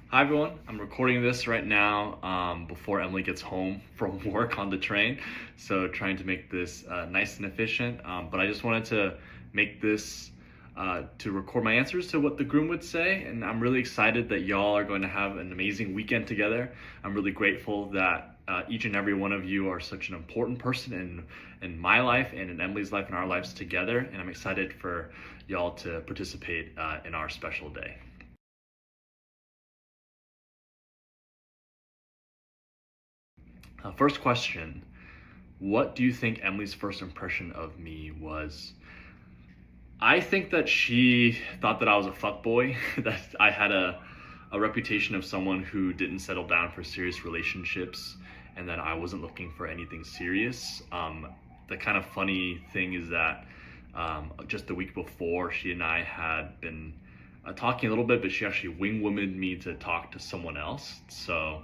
Hi everyone, I'm recording this right now before Emily gets home from work on the train. So trying to make this nice and efficient. But I just wanted to make this to record my answers to what the groom would say. And I'm really excited that y'all are going to have an amazing weekend together. I'm really grateful that each and every one of you are such an important person in my life and in Emily's life and our lives together. And I'm excited for y'all to participate in our special day. First question. What do you think Emily's first impression of me was? I think that she thought that I was a fuckboy, that I had a reputation of someone who didn't settle down for serious relationships, and that I wasn't looking for anything serious. The kind of funny thing is that just the week before, she and I had been talking a little bit, but she actually wing-womaned me to talk to someone else. So,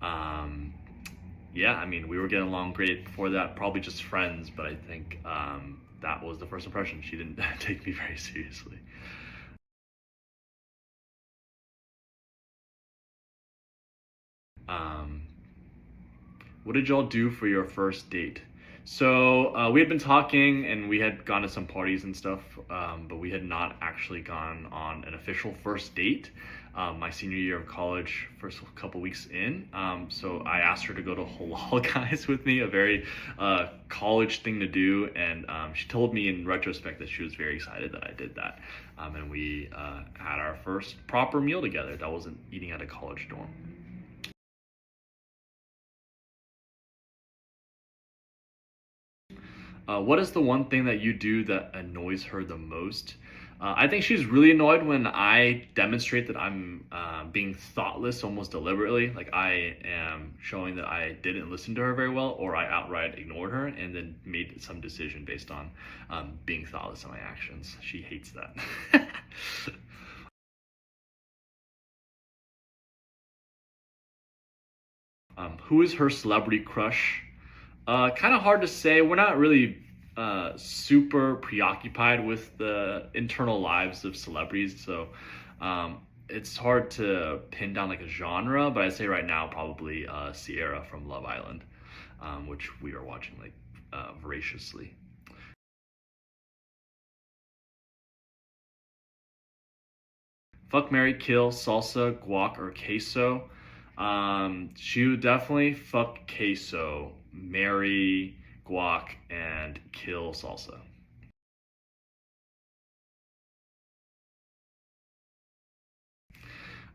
um, yeah, I mean, we were getting along great before that, probably just friends, but I think that was the first impression. She didn't take me very seriously. Um, what did y'all do for your first date? So we had been talking and we had gone to some parties and stuff, but we had not actually gone on an official first date. My senior year of college, first couple weeks in. So I asked her to go to Halal Guys with me, a very college thing to do, and she told me in retrospect that she was very excited that I did that. And we had our first proper meal together. That wasn't eating at a college dorm. What is the one thing that you do that annoys her the most? I think she's really annoyed when I demonstrate that I'm being thoughtless almost deliberately. Like I am showing that I didn't listen to her very well, or I outright ignored her and then made some decision based on being thoughtless in my actions. She hates that. Who is her celebrity crush? Kind of hard to say. We're not really super preoccupied with the internal lives of celebrities, so it's hard to pin down like a genre. But I'd say right now probably Sierra from Love Island, which we are watching like voraciously. Fuck, Mary, kill, salsa, guac, or queso. She would definitely fuck queso, marry guac, and kill salsa.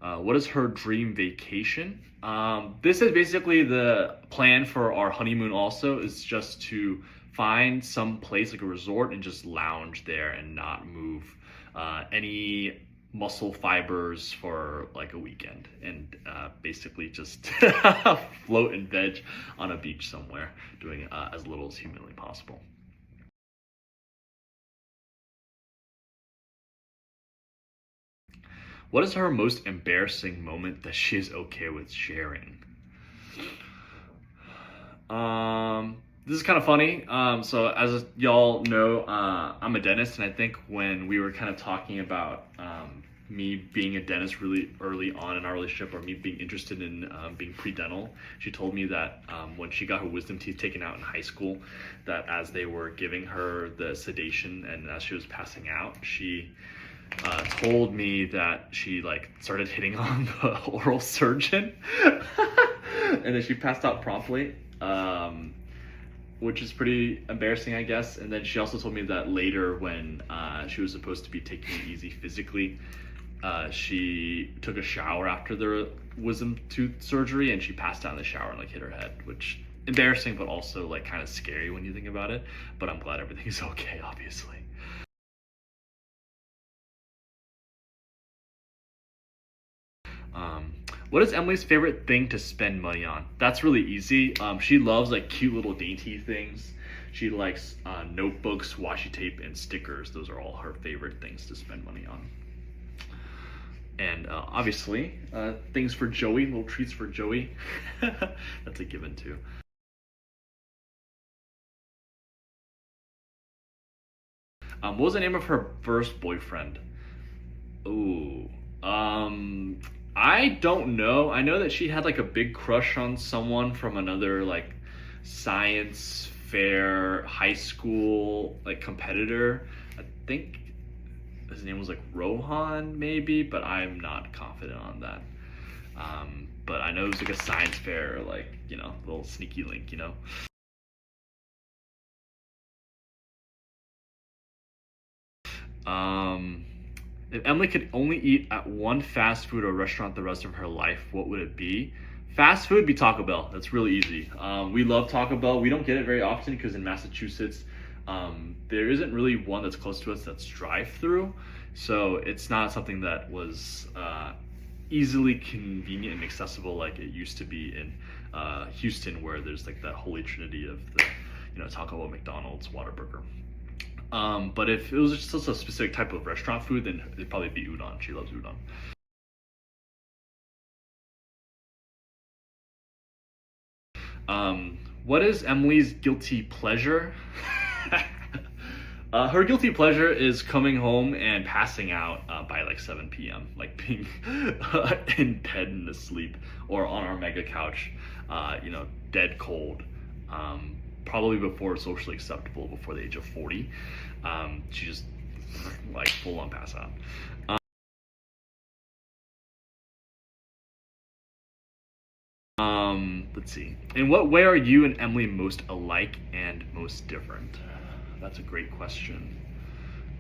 What is her dream vacation? This is basically the plan for our honeymoon. Also, is just to find some place like a resort and just lounge there and not move any muscle fibers for like a weekend, and basically just float and veg on a beach somewhere, doing as little as humanly possible. What is her most embarrassing moment that she is okay with sharing? This is kind of funny. So as y'all know, I'm a dentist, and I think when we were kind of talking about me being a dentist really early on in our relationship, or me being interested in being pre-dental, she told me that when she got her wisdom teeth taken out in high school, that as they were giving her the sedation and as she was passing out, she told me that she like started hitting on the oral surgeon, and then she passed out promptly, which is pretty embarrassing, I guess. And then she also told me that later, when she was supposed to be taking it easy physically, she took a shower after the wisdom tooth surgery, and she passed out in the shower and like hit her head, which embarrassing, but also like kind of scary when you think about it. But I'm glad everything's okay, obviously. Um, what is Emily's favorite thing to spend money on? That's really easy. She loves like cute little dainty things. She likes notebooks, washi tape, and stickers. Those are all her favorite things to spend money on. And obviously, things for Joey, little treats for Joey. That's a given too. What was the name of her first boyfriend? Ooh. Um, I don't know. I know that she had like a big crush on someone from another like science fair high school like competitor. I think his name was like Rohan maybe, but I'm not confident on that. But I know it was like a science fair, like, you know, little sneaky link, you know. Um, if Emily could only eat at one fast food or restaurant the rest of her life, what would it be? Fast food would be Taco Bell. That's really easy. We love Taco Bell. We don't get it very often because in Massachusetts, there isn't really one that's close to us that's drive-through. So it's not something that was easily convenient and accessible like it used to be in Houston, where there's like that holy trinity of the, you know, Taco Bell, McDonald's, Whataburger. But if it was just a specific type of restaurant food, then it'd probably be udon. She loves udon. What is Emily's guilty pleasure? Her guilty pleasure is coming home and passing out by like 7 p.m., like being in bed and asleep, or on our mega couch, you know, dead cold. Probably before socially acceptable, before the age of 40. She just like full on pass out. Let's see. In what way are you and Emily most alike and most different? That's a great question.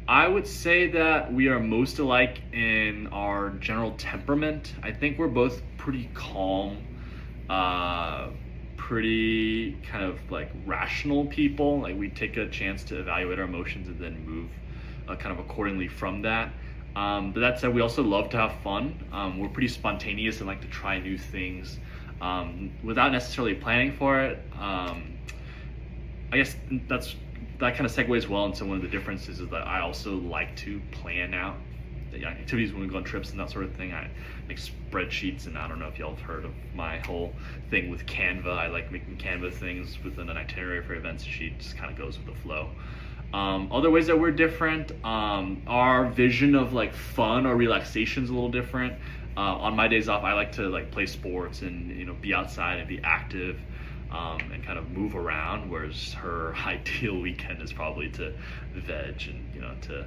I would say that we are most alike in our general temperament. I think we're both pretty calm, pretty kind of like rational people. Like we take a chance to evaluate our emotions and then move kind of accordingly from that. But that said, we also love to have fun. We're pretty spontaneous and like to try new things without necessarily planning for it. I guess that kind of segues well into one of the differences is that I also like to plan out the activities when we go on trips and that sort of thing. I make spreadsheets, and I don't know if y'all have heard of my whole thing with Canva. I like making Canva things within an itinerary for events sheet. Just kind of goes with the flow. Other ways that we're different, our vision of like fun or relaxation is a little different. On my days off, I like to like play sports and, you know, be outside and be active. And kind of move around, whereas her ideal weekend is probably to veg and, you know, to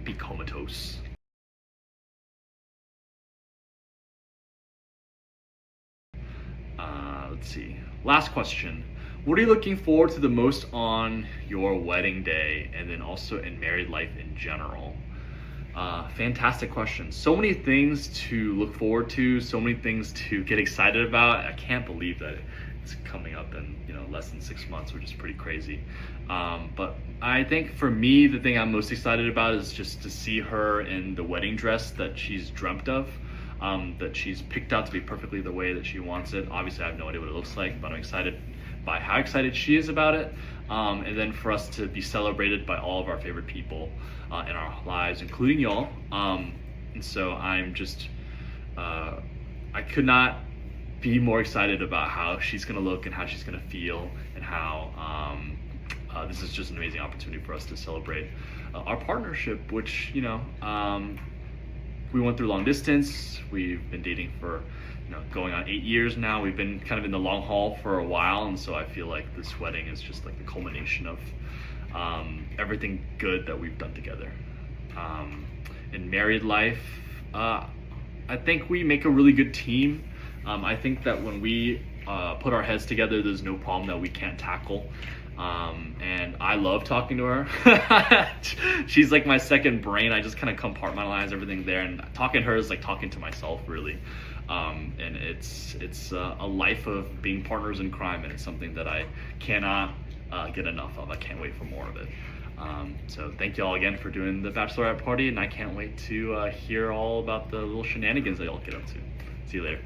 be comatose. Let's see. Last question. What are you looking forward to the most on your wedding day, and then also in married life in general? Fantastic question. So many things to look forward to, so many things to get excited about. I can't believe that it's coming up in, you know, less than 6 months, which is pretty crazy. But I think for me, the thing I'm most excited about is just to see her in the wedding dress that she's dreamt of, that she's picked out to be perfectly the way that she wants it. Obviously, I have no idea what it looks like, but I'm excited by how excited she is about it. And then for us to be celebrated by all of our favorite people in our lives, including y'all. And so I'm just, I could not be more excited about how she's gonna look and how she's gonna feel, and how this is just an amazing opportunity for us to celebrate our partnership, which, you know, we went through long distance. We've been dating for, you know, going on 8 years now. We've been kind of in the long haul for a while, and so I feel like this wedding is just like the culmination of everything good that we've done together. In married life, I think we make a really good team. I think that when we put our heads together, there's no problem that we can't tackle. And I love talking to her. She's like my second brain. I just kind of compartmentalize everything there, and talking to her is like talking to myself, really. And it's a life of being partners in crime, and it's something that I cannot get enough of. I can't wait for more of it. So thank you all again for doing the bachelorette party, and I can't wait to hear all about the little shenanigans that y'all get up to. See you later.